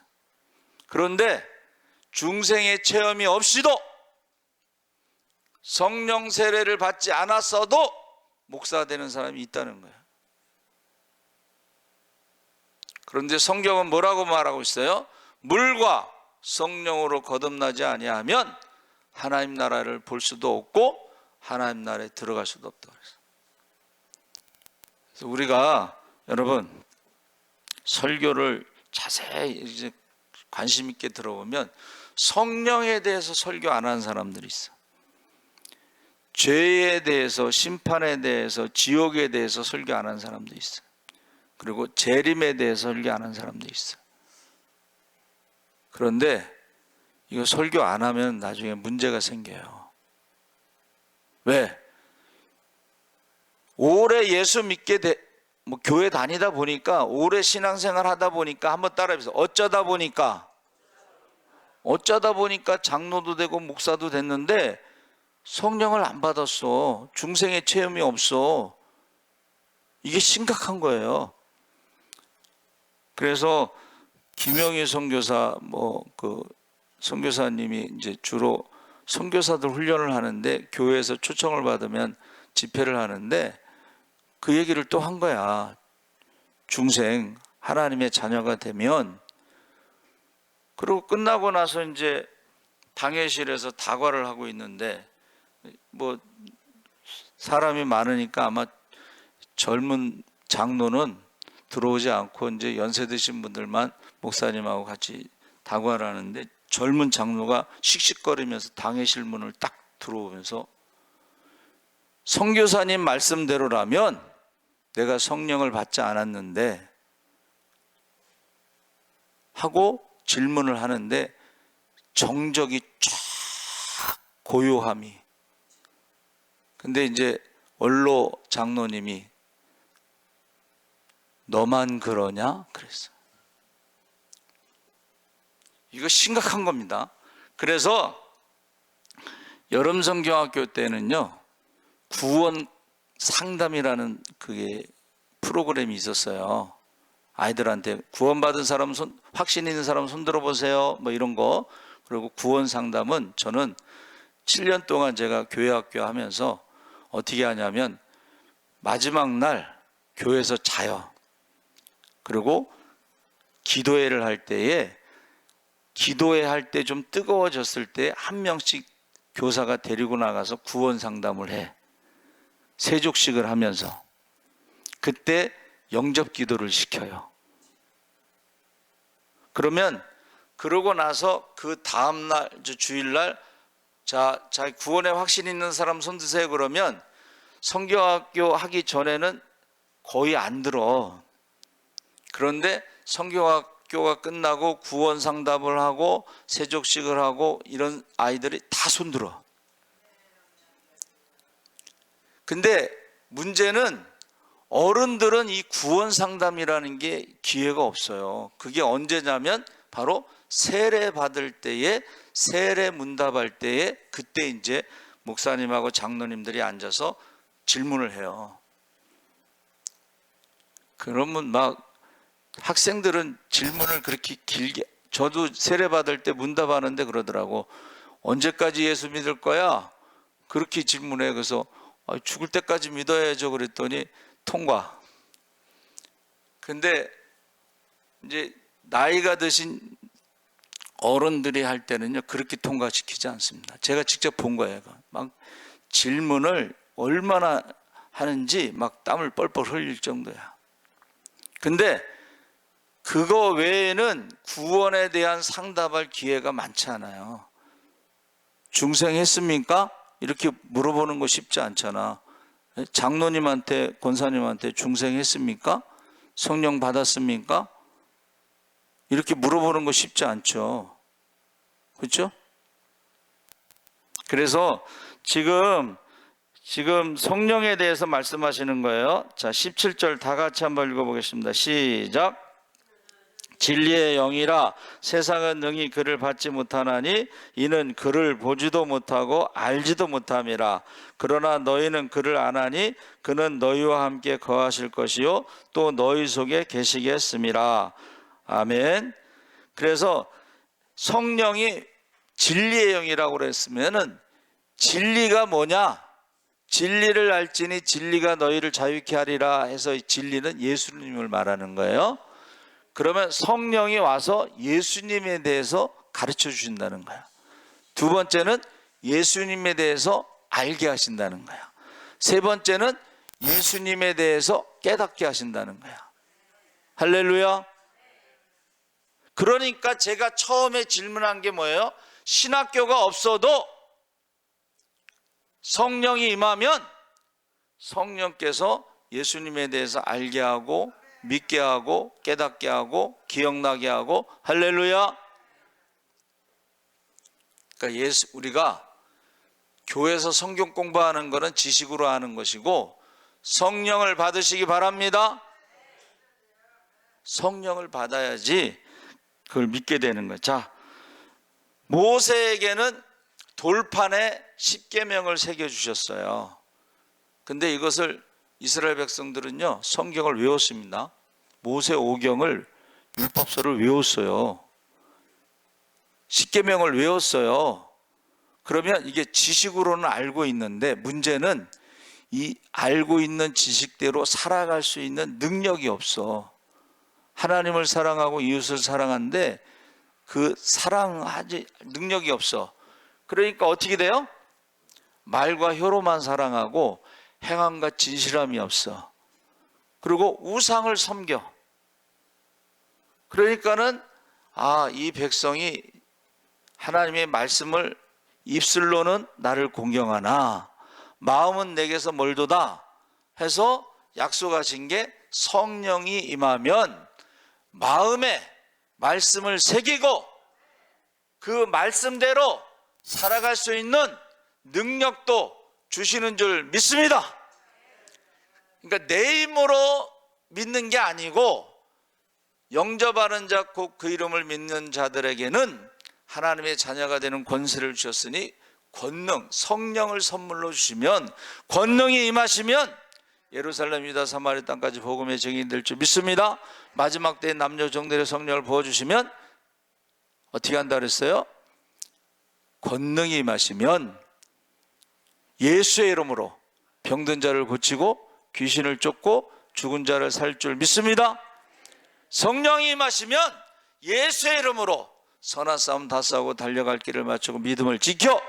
그런데 중생의 체험이 없이도 성령 세례를 받지 않았어도 목사 되는 사람이 있다는 거예요. 그런데 성경은 뭐라고 말하고 있어요? 물과 성령으로 거듭나지 아니하면 하나님 나라를 볼 수도 없고 하나님 나라에 들어갈 수도 없다고 그랬어요. 그래서 우리가 여러분 설교를 자세히 이제 관심 있게 들어보면 성령에 대해서 설교 안 하는 사람들이 있어. 죄에 대해서, 심판에 대해서, 지옥에 대해서 설교 안 하는 사람도 있어. 그리고 재림에 대해서 설교 안 하는 사람도 있어. 그런데 이거 설교 안 하면 나중에 문제가 생겨요. 왜? 오래 예수 믿게 교회 다니다 보니까 오래 신앙생활 하다 보니까 한번 따라해보세요. 어쩌다 보니까 장로도 되고 목사도 됐는데 성령을 안 받았어. 중생의 체험이 없어. 이게 심각한 거예요. 그래서 김영희 선교사 선교사님이 이제 주로 선교사들 훈련을 하는데 교회에서 초청을 받으면 집회를 하는데 그 얘기를 또 한 거야. 중생 하나님의 자녀가 되면 그리고 끝나고 나서 이제 당회실에서 다과를 하고 있는데 사람이 많으니까 아마 젊은 장로는 들어오지 않고 이제 연세 드신 분들만 목사님하고 같이 다과를 하는데 젊은 장로가 씩씩거리면서 당회실 문을 딱 들어오면서 선교사님 말씀대로라면 내가 성령을 받지 않았는데 하고 질문을 하는데 정적이 쫙 고요함이. 근데 이제 원로 장로님이 너만 그러냐? 그랬어요. 이거 심각한 겁니다. 그래서 여름성경학교 때는요 구원 상담이라는 그게 프로그램이 있었어요. 아이들한테 구원받은 사람 확신 있는 사람 손 들어보세요 이런 거. 그리고 구원 상담은 저는 7년 동안 제가 교회학교 하면서 어떻게 하냐면 마지막 날 교회에서 자요. 그리고 기도회를 할 때에 기도회 할 때 좀 뜨거워졌을 때 한 명씩 교사가 데리고 나가서 구원 상담을 해. 세족식을 하면서 그때 영접 기도를 시켜요. 그러면 그러고 나서 그 다음날 주일날 자 구원에 확신 있는 사람 손 드세요. 그러면 성경학교 하기 전에는 거의 안 들어. 그런데 성경학교가 끝나고 구원 상담을 하고 세족식을 하고 이런 아이들이 다 손들어. 근데 문제는 어른들은 이 구원 상담이라는 게 기회가 없어요. 그게 언제냐면 바로 세례 받을 때에, 세례 문답할 때에, 그때 이제 목사님하고 장로님들이 앉아서 질문을 해요. 그러면 막 학생들은 질문을 그렇게 길게, 저도 세례 받을 때 문답하는데 그러더라고. 언제까지 예수 믿을 거야? 그렇게 질문해. 그래서 죽을 때까지 믿어야죠. 그랬더니 통과. 근데 이제 나이가 드신 어른들이 할 때는요, 그렇게 통과시키지 않습니다. 제가 직접 본 거예요. 막 질문을 얼마나 하는지 막 땀을 뻘뻘 흘릴 정도야. 근데 그거 외에는 구원에 대한 상담할 기회가 많지 않아요. 중생했습니까? 이렇게 물어보는 거 쉽지 않잖아. 장로님한테, 권사님한테 중생했습니까? 성령 받았습니까? 이렇게 물어보는 거 쉽지 않죠. 그렇죠? 그래서 지금 성령에 대해서 말씀하시는 거예요. 자, 17절 다 같이 한번 읽어보겠습니다. 시작. 진리의 영이라 세상은 능히 그를 받지 못하나니 이는 그를 보지도 못하고 알지도 못함이라. 그러나 너희는 그를 아나니 그는 너희와 함께 거하실 것이요 또 너희 속에 계시겠음이라. 아멘. 그래서 성령이 진리의 영이라고 그랬으면은 진리가 뭐냐? 진리를 알지니 진리가 너희를 자유케 하리라 해서 진리는 예수님을 말하는 거예요. 그러면 성령이 와서 예수님에 대해서 가르쳐 주신다는 거야. 두 번째는 예수님에 대해서 알게 하신다는 거야. 세 번째는 예수님에 대해서 깨닫게 하신다는 거야. 할렐루야. 그러니까 제가 처음에 질문한 게 뭐예요? 신학교가 없어도 성령이 임하면 성령께서 예수님에 대해서 알게 하고 믿게 하고 깨닫게 하고 기억나게 하고. 할렐루야. 그러니까 우리가 교회에서 성경 공부하는 것은 지식으로 하는 것이고 성령을 받으시기 바랍니다. 성령을 받아야지 그걸 믿게 되는 거예요. 자, 모세에게는 돌판에 십계명을 새겨주셨어요. 근데 이것을 이스라엘 백성들은요, 성경을 외웠습니다. 모세 오경을, 율법서를 외웠어요. 십계명을 외웠어요. 그러면 이게 지식으로는 알고 있는데 문제는 이 알고 있는 지식대로 살아갈 수 있는 능력이 없어. 하나님을 사랑하고 이웃을 사랑하는데 그 사랑하지 능력이 없어. 그러니까 어떻게 돼요? 말과 혀로만 사랑하고 행함과 진실함이 없어. 그리고 우상을 섬겨. 그러니까는 이 백성이 하나님의 말씀을 입술로는 나를 공경하나 마음은 내게서 멀도다 해서 약속하신 게 성령이 임하면 마음에 말씀을 새기고 그 말씀대로 살아갈 수 있는 능력도 주시는 줄 믿습니다. 그러니까 내 힘으로 믿는 게 아니고 영접하는 자 곧 그 이름을 믿는 자들에게는 하나님의 자녀가 되는 권세를 주셨으니 권능, 성령을 선물로 주시면 권능이 임하시면 예루살렘, 유다, 사마리 땅까지 복음의 증인이 될 줄 믿습니다. 마지막 때에 남녀 종들의 성령을 부어주시면 어떻게 한다 그랬어요? 권능이 임하시면 예수의 이름으로 병든 자를 고치고 귀신을 쫓고 죽은 자를 살 줄 믿습니다. 성령이 임하시면 예수의 이름으로 선한 싸움 다 싸우고 달려갈 길을 맞추고 믿음을 지켜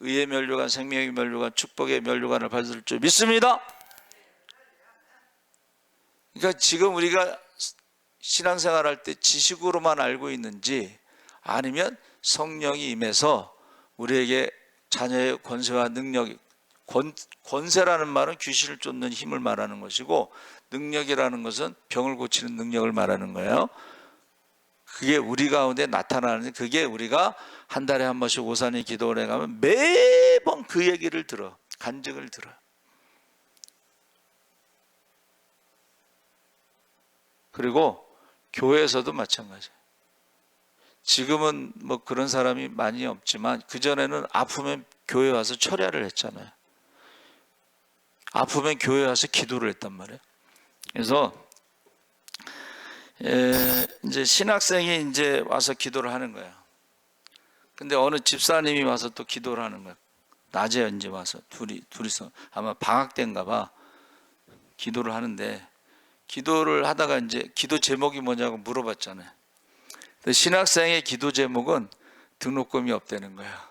의의 면류관, 생명의 면류관, 축복의 면류관을 받을 줄 믿습니다. 그러니까 지금 우리가 신앙생활할 때 지식으로만 알고 있는지 아니면 성령이 임해서 우리에게 자녀의 권세와 능력이, 권세라는 말은 귀신을 쫓는 힘을 말하는 것이고 능력이라는 것은 병을 고치는 능력을 말하는 거예요. 그게 우리 가운데 나타나는, 그게 우리가 한 달에 한 번씩 오산에 기도를 해가면 매번 그 얘기를 들어, 간증을 들어. 그리고 교회에서도 마찬가지예요. 지금은 뭐 그런 사람이 많이 없지만 그전에는 아프면 교회 와서 철야를 했잖아요. 아프면 교회 와서 기도를 했단 말이에요. 그래서 이제 신학생이 이제 와서 기도를 하는 거예요. 근데 어느 집사님이 와서 또 기도를 하는 거예요. 낮에 이제 와서 둘이서 아마 방학 때인가 봐 기도를 하는데, 기도를 하다가 이제 기도 제목이 뭐냐고 물어봤잖아요. 신학생의 기도 제목은 등록금이 없다는 거야.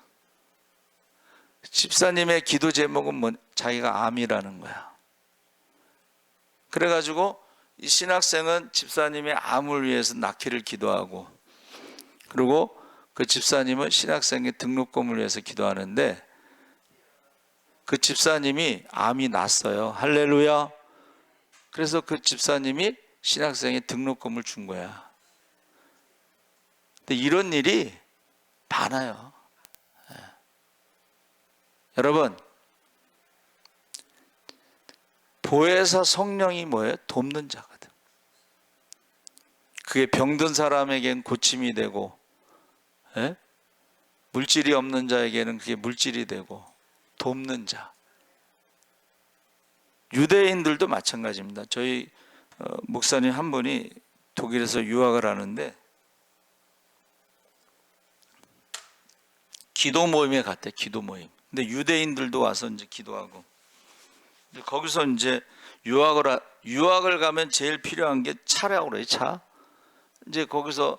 집사님의 기도 제목은 자기가 암이라는 거야. 그래가지고 이 신학생은 집사님의 암을 위해서 낳기를 기도하고, 그리고 그 집사님은 신학생의 등록금을 위해서 기도하는데 그 집사님이 암이 났어요. 할렐루야. 그래서 그 집사님이 신학생의 등록금을 준 거야. 근데 이런 일이 많아요. 여러분, 보혜사 성령이 뭐예요? 돕는 자거든. 그게 병든 사람에게는 고침이 되고, 물질이 없는 자에게는 그게 물질이 되고, 돕는 자. 유대인들도 마찬가지입니다. 저희 목사님 한 분이 독일에서 유학을 하는데 기도 모임에 갔대. 기도 모임. 근데 유대인들도 와서 이제 기도하고, 거기서 이제 유학을 가면 제일 필요한 게 차라고 그래요. 차. 이제 거기서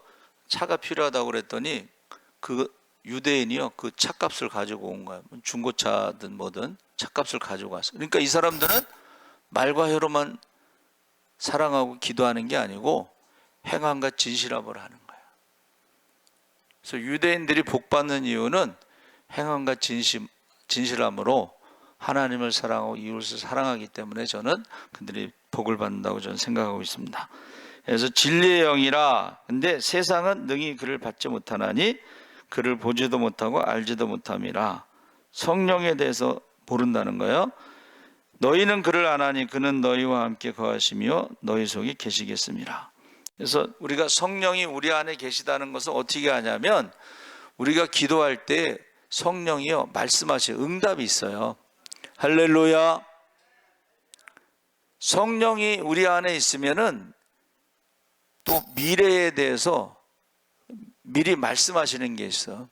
차가 필요하다고 그랬더니 그 유대인이요, 그 차값을 가지고 온 거야. 중고차든 뭐든 차값을 가지고 왔어. 그러니까 이 사람들은 말과 혀로만 사랑하고 기도하는 게 아니고 행함과 진실함으로 하는 거야. 그래서 유대인들이 복 받는 이유는 행함과 진실함으로 하나님을 사랑하고 이웃을 사랑하기 때문에 저는 그들이 복을 받는다고 저는 생각하고 있습니다. 그래서 진리의 영이라. 근데 세상은 능히 그를 받지 못하나니 그를 보지도 못하고 알지도 못함이라. 성령에 대해서 모른다는 거예요. 너희는 그를 아나니 그는 너희와 함께 거하시며 너희 속에 계시겠습니다. 그래서 우리가 성령이 우리 안에 계시다는 것을 어떻게 하냐면, 우리가 기도할 때 성령이요 말씀하시고 응답이 있어요. 할렐루야. 성령이 우리 안에 있으면은 또 미래에 대해서 미리 말씀하시는 게 있어.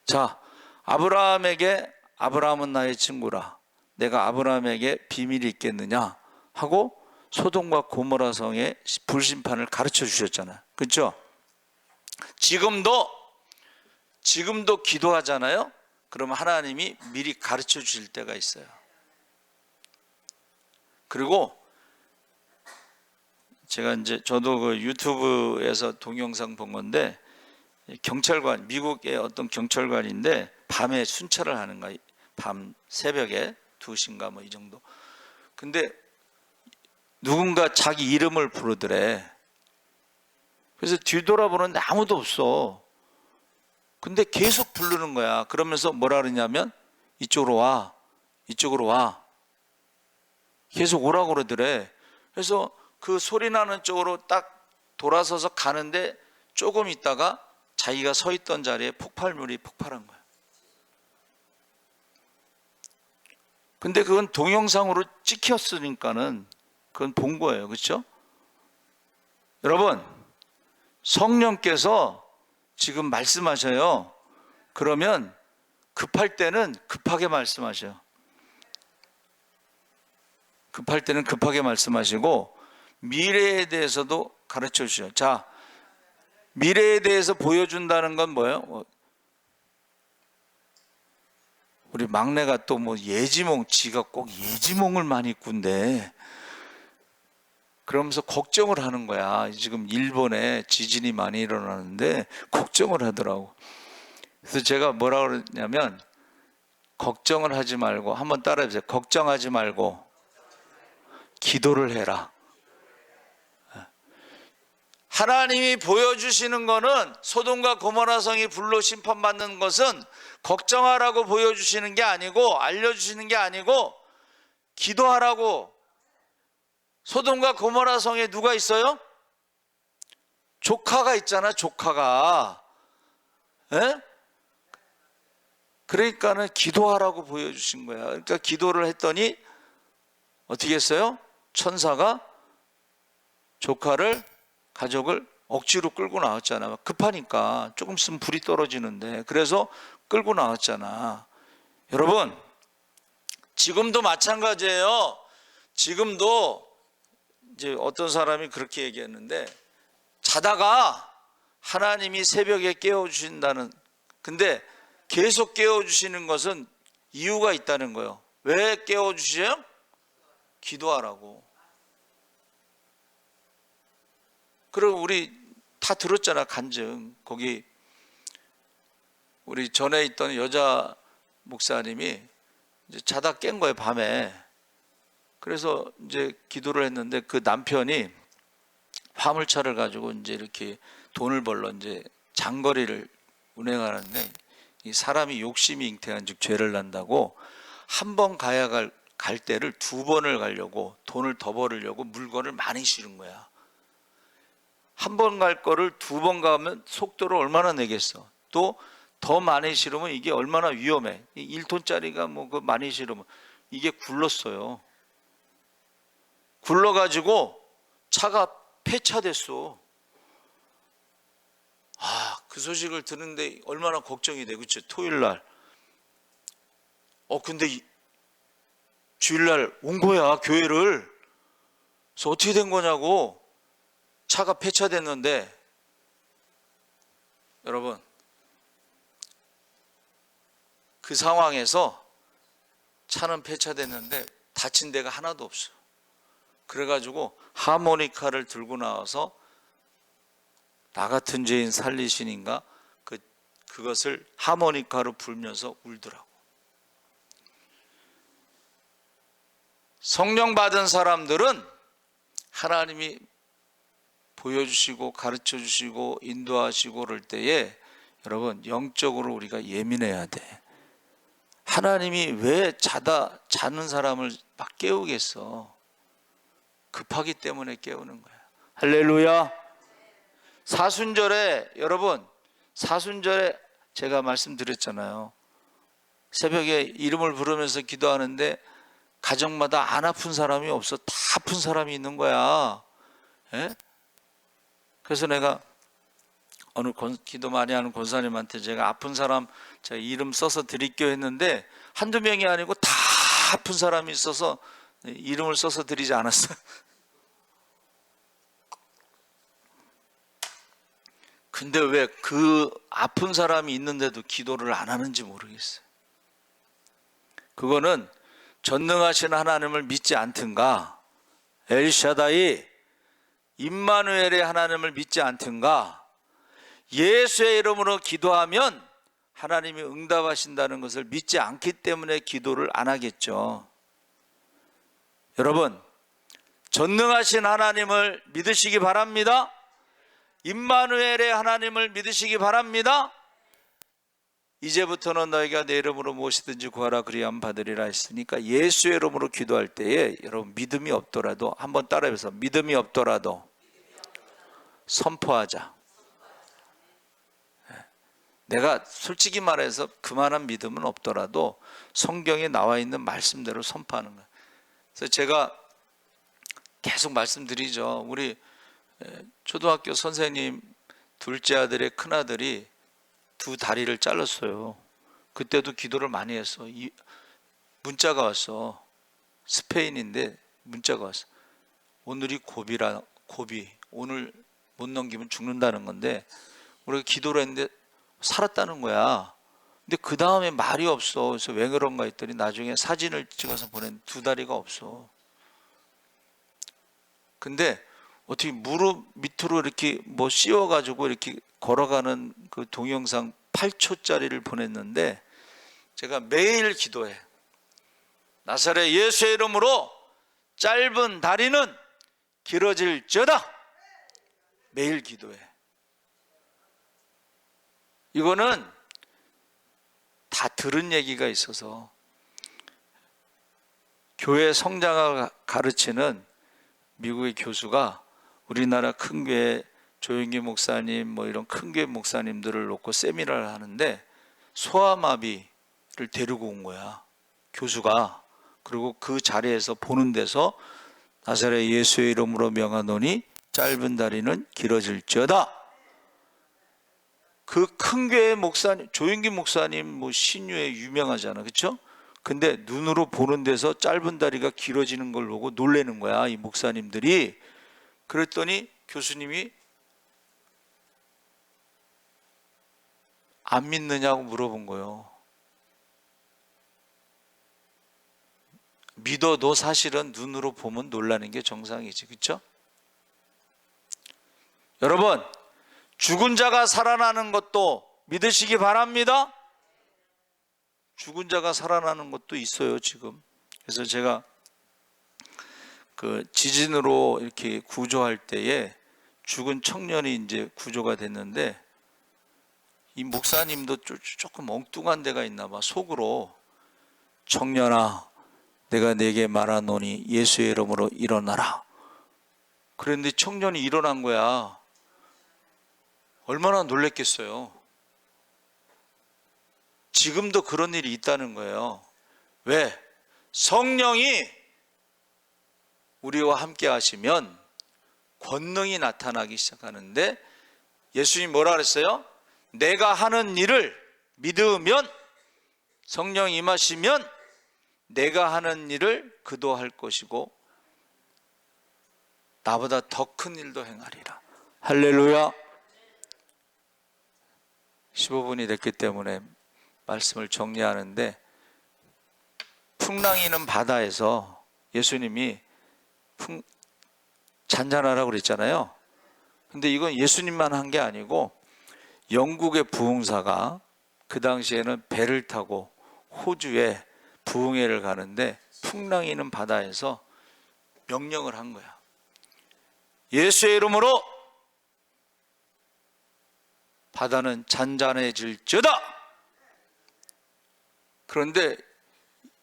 자, 아브라함은 나의 친구라. 내가 아브라함에게 비밀이 있겠느냐 하고 소돔과 고모라 성의 불심판을 가르쳐 주셨잖아요. 그렇죠? 지금도 기도하잖아요. 그러면 하나님이 미리 가르쳐 주실 때가 있어요. 그리고 제가 이제 저도 그 유튜브에서 동영상 본 건데, 경찰관, 미국의 어떤 경찰관인데 밤에 순찰을 하는 거야. 밤 새벽에 2시인가 뭐 이 정도. 근데 누군가 자기 이름을 부르더래. 그래서 뒤돌아보는데 아무도 없어. 근데 계속 부르는 거야. 그러면서 뭐라 그러냐면 이쪽으로 와, 이쪽으로 와. 계속 오라고 그러더래. 그래서 그 소리 나는 쪽으로 딱 돌아서서 가는데 조금 있다가 자기가 서 있던 자리에 폭발물이 폭발한 거야. 근데 그건 동영상으로 찍혔으니까는 그건 본 거예요. 그렇죠? 여러분, 성령께서 지금 말씀하셔요. 그러면 급할 때는 급하게 말씀하셔. 급할 때는 급하게 말씀하시고 미래에 대해서도 가르쳐 주셔. 자, 미래에 대해서 보여준다는 건 뭐예요? 우리 막내가 또 뭐 예지몽, 지가 꼭 예지몽을 많이 꾼대. 그러면서 걱정을 하는 거야. 지금 일본에 지진이 많이 일어나는데 걱정을 하더라고. 그래서 제가 뭐라 그러냐면, 걱정을 하지 말고, 한번 따라해 보세요. 걱정하지 말고 기도를 해라. 하나님이 보여주시는 거는, 소돔과 고모라 성이 불로 심판받는 것은 걱정하라고 보여주시는 게 아니고, 알려주시는 게 아니고, 기도하라고. 소돔과 고모라 성에 누가 있어요? 조카가 있잖아, 조카가. 에? 그러니까는 기도하라고 보여주신 거야. 그러니까 기도를 했더니 어떻게 했어요? 천사가 조카를, 가족을 억지로 끌고 나왔잖아. 급하니까 조금 있으면 불이 떨어지는데. 그래서 끌고 나왔잖아. 여러분, 지금도 마찬가지예요. 지금도 이제 어떤 사람이 그렇게 얘기했는데, 자다가 하나님이 새벽에 깨워주신다는, 근데 계속 깨워주시는 것은 이유가 있다는 거예요. 왜 깨워주세요? 기도하라고. 그리고 우리 다 들었잖아, 간증. 거기 우리 전에 있던 여자 목사님이 이제 자다 깬 거예요, 밤에. 그래서 이제 기도를 했는데 그 남편이 화물차를 가지고 이제 이렇게 돈을 벌러 이제 장거리를 운행하는데, 이 사람이 욕심이 잉태한즉 죄를 난다고 한 번 가야 갈 때를 두 번을 가려고, 돈을 더 벌으려고 물건을 많이 실은 거야. 한 번 갈 거를 두 번 가면 속도를 얼마나 내겠어. 또 더 많이 실으면 이게 얼마나 위험해. 1톤짜리가 뭐 그 많이 실으면 이게 굴렀어요. 굴러가지고 차가 폐차됐어. 그 소식을 듣는데 얼마나 걱정이 돼. 그쵸? 토요일 날. 근데 주일날 온 거야, 교회를. 그래서 어떻게 된 거냐고. 차가 폐차됐는데, 여러분, 그 상황에서 차는 폐차됐는데 다친 데가 하나도 없어. 그래가지고 하모니카를 들고 나와서 나 같은 죄인 살리시는가, 그것을 하모니카로 불면서 울더라고. 성령 받은 사람들은 하나님이 보여주시고 가르쳐 주시고 인도하시고 그럴 때에, 여러분, 영적으로 우리가 예민해야 돼. 하나님이 왜 자는 사람을 막 깨우겠어? 급하기 때문에 깨우는 거야. 할렐루야. 사순절에, 여러분, 사순절에 제가 말씀드렸잖아요. 새벽에 이름을 부르면서 기도하는데 가정마다 안 아픈 사람이 없어. 다 아픈 사람이 있는 거야. 예? 그래서 내가 어느 기도 많이 하는 권사님한테 제가 아픈 사람 제가 이름 써서 드릴게요 했는데, 한두 명이 아니고 다 아픈 사람이 있어서 이름을 써서 드리지 않았어요. 근데 왜 그 아픈 사람이 있는데도 기도를 안 하는지 모르겠어요. 그거는 전능하신 하나님을 믿지 않든가, 엘샤다이 임마누엘의 하나님을 믿지 않든가, 예수의 이름으로 기도하면 하나님이 응답하신다는 것을 믿지 않기 때문에 기도를 안 하겠죠. 여러분, 전능하신 하나님을 믿으시기 바랍니다. 임마누엘의 하나님을 믿으시기 바랍니다. 이제부터는 너희가 내 이름으로 무엇이든지 구하라 그리하면 받으리라 했으니까, 예수의 이름으로 기도할 때에 여러분, 믿음이 없더라도, 한번 따라해서 믿음이 없더라도 선포하자. 내가 솔직히 말해서 그만한 믿음은 없더라도 성경에 나와 있는 말씀대로 선포하는 거예요. 그래서 제가 계속 말씀드리죠. 우리 초등학교 선생님 둘째 아들의 큰아들이 두 다리를 잘랐어요. 그때도 기도를 많이 했어. 문자가 왔어. 스페인인데 문자가 왔어. 오늘이 고비. 오늘 못 넘기면 죽는다는 건데 우리가 기도를 했는데 살았다는 거야. 근데 그 다음에 말이 없어. 그래서 왜 그런가 했더니 나중에 사진을 찍어서 보낸 두 다리가 없어. 근데 어떻게 무릎 밑으로 이렇게 뭐 씌워가지고 이렇게 걸어가는 그 동영상 8초짜리를 보냈는데 제가 매일 기도해. 나사렛 예수의 이름으로 짧은 다리는 길어질지어다. 매일 기도해. 이거는 다 들은 얘기가 있어서 교회 성장을 가르치는 미국의 교수가 우리나라 큰 교회 조영기 목사님 뭐 이런 큰 교회 목사님들을 놓고 세미나를 하는데 소아마비를 데리고 온 거야. 교수가. 그리고 그 자리에서 보는 데서 나사렛 예수의 이름으로 명하노니 짧은 다리는 길어질지어다. 그 큰 교회 목사님, 조영기 목사님 뭐 신유에 유명하잖아. 그렇죠? 근데 눈으로 보는 데서 짧은 다리가 길어지는 걸 보고 놀라는 거야, 이 목사님들이. 그랬더니 교수님이 안 믿느냐고 물어본 거예요. 믿어도 사실은 눈으로 보면 놀라는 게 정상이지. 그렇죠? 여러분, 죽은 자가 살아나는 것도 믿으시기 바랍니다. 죽은 자가 살아나는 것도 있어요, 지금. 그래서 제가 그 지진으로 이렇게 구조할 때에 죽은 청년이 이제 구조가 됐는데 이 목사님도 조금 엉뚱한 데가 있나 봐. 속으로 청년아, 내가 네게 말하노니 예수의 이름으로 일어나라. 그런데 청년이 일어난 거야. 얼마나 놀랬겠어요. 지금도 그런 일이 있다는 거예요. 왜? 성령이 우리와 함께 하시면 권능이 나타나기 시작하는데 예수님이 뭐라 그랬어요? 내가 하는 일을 믿으면 성령이 임하시면 내가 하는 일을 그도 할 것이고 나보다 더 큰 일도 행하리라. 할렐루야. 15분이 됐기 때문에 말씀을 정리하는데 풍랑이는 바다에서 예수님이 잔잔하라고 그랬잖아요. 근데 이건 예수님만 한 게 아니고 영국의 부흥사가 그 당시에는 배를 타고 호주에 부흥회를 가는데 풍랑이는 바다에서 명령을 한 거야. 예수의 이름으로 바다는 잔잔해질지어다. 그런데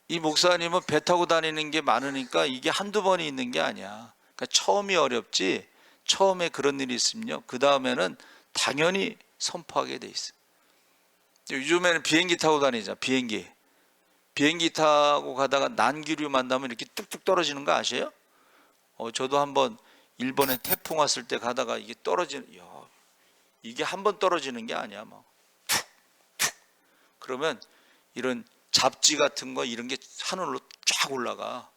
이 목사님은 배 타고 다니는 게 많으니까 이게 한두 번이 있는 게 아니야. 그러니까 처음이 어렵지, 처음에 그런 일이 있으면요, 그 다음에는 당연히 선포하게 돼 있어요. 요즘에는 비행기 타고 다니자. 비행기 타고 가다가 난기류 만나면 이렇게 뚝뚝 떨어지는 거 아세요? 저도 한번 일본에 태풍 왔을 때 가다가 이게 이게 한 번 떨어지는 게 아니야. 막 툭툭. 그러면 이런 잡지 같은 거 이런 게 하늘로 쫙 올라가.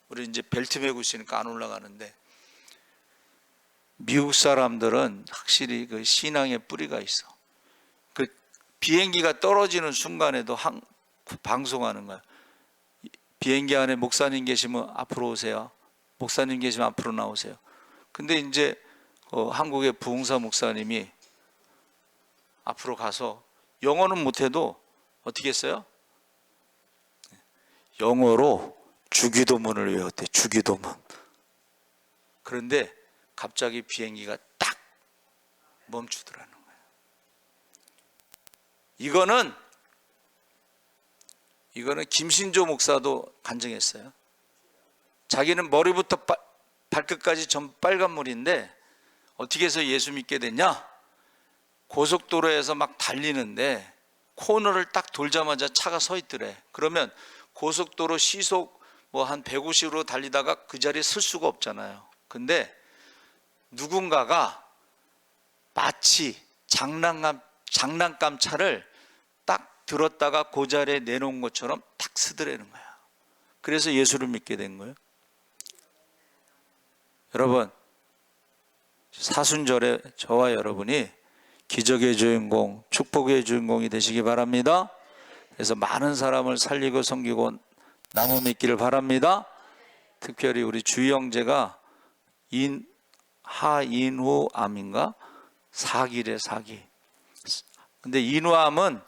우리 이제 벨트 메고 있으니까 안 올라가는데 미국 사람들은 확실히 그 신앙의 뿌리가 있어. 그 비행기가 떨어지는 순간에도 방송하는 거야. 비행기 안에 목사님 계시면 앞으로 오세요. 목사님 계시면 앞으로 나오세요. 근데 이제 한국의 부흥사 목사님이 앞으로 가서 영어는 못해도 어떻게 했어요? 영어로 주기도문을 외웠대. 주기도문. 그런데 갑자기 비행기가 딱 멈추더라는 거예요. 이거는 김신조 목사도 간증했어요. 자기는 머리부터 발끝까지 전 빨간물인데 어떻게 해서 예수 믿게 됐냐? 고속도로에서 막 달리는데 코너를 딱 돌자마자 차가 서 있더래. 그러면 고속도로 시속 뭐 한 150으로 달리다가 그 자리에 설 수가 없잖아요. 근데 누군가가 마치 장난감 차를 딱 들었다가 그 자리에 내놓은 것처럼 탁 쓰더라는 거야. 그래서 예수를 믿게 된 거예요. 여러분, 사순절에 저와 여러분이 기적의 주인공, 축복의 주인공이 되시기 바랍니다. 그래서 많은 사람을 살리고 섬기고 나무 믿기를 바랍니다. 특별히 우리 주희 형제가 하인후암인가? 사기래, 사기. 근데 인후암은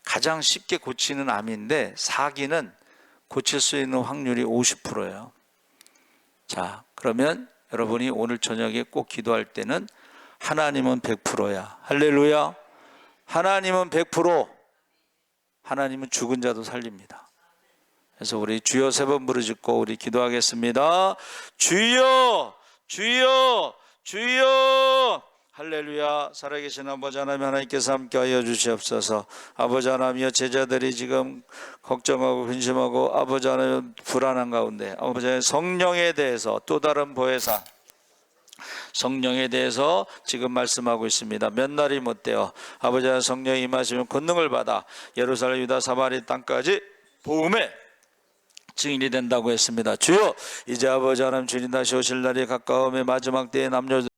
가장 쉽게 고치는 암인데 사기는 고칠 수 있는 확률이 50%예요. 자, 그러면 여러분이 오늘 저녁에 꼭 기도할 때는 하나님은 100%야. 할렐루야. 하나님은 100%. 하나님은 죽은 자도 살립니다. 그래서 우리 주여 3번 부르짖고 우리 기도하겠습니다. 주여, 주여, 주여. 할렐루야. 살아계신 아버지 하나님, 하나님께서 함께하여 주시옵소서. 아버지 하나님이여, 제자들이 지금 걱정하고 근심하고 아버지 하나님 불안한 가운데 아버지 성령에 대해서 또 다른 보혜사 성령에 대해서 지금 말씀하고 있습니다. 몇 날이 못되어 아버지 하나님 성령이 임하시면 권능을 받아 예루살렘, 유다, 사마리 땅까지 복음의 증인이 된다고 했습니다. 주여, 이제 아버지 하나님 주님 다시 오실 날이 가까움에 마지막 때에 남녀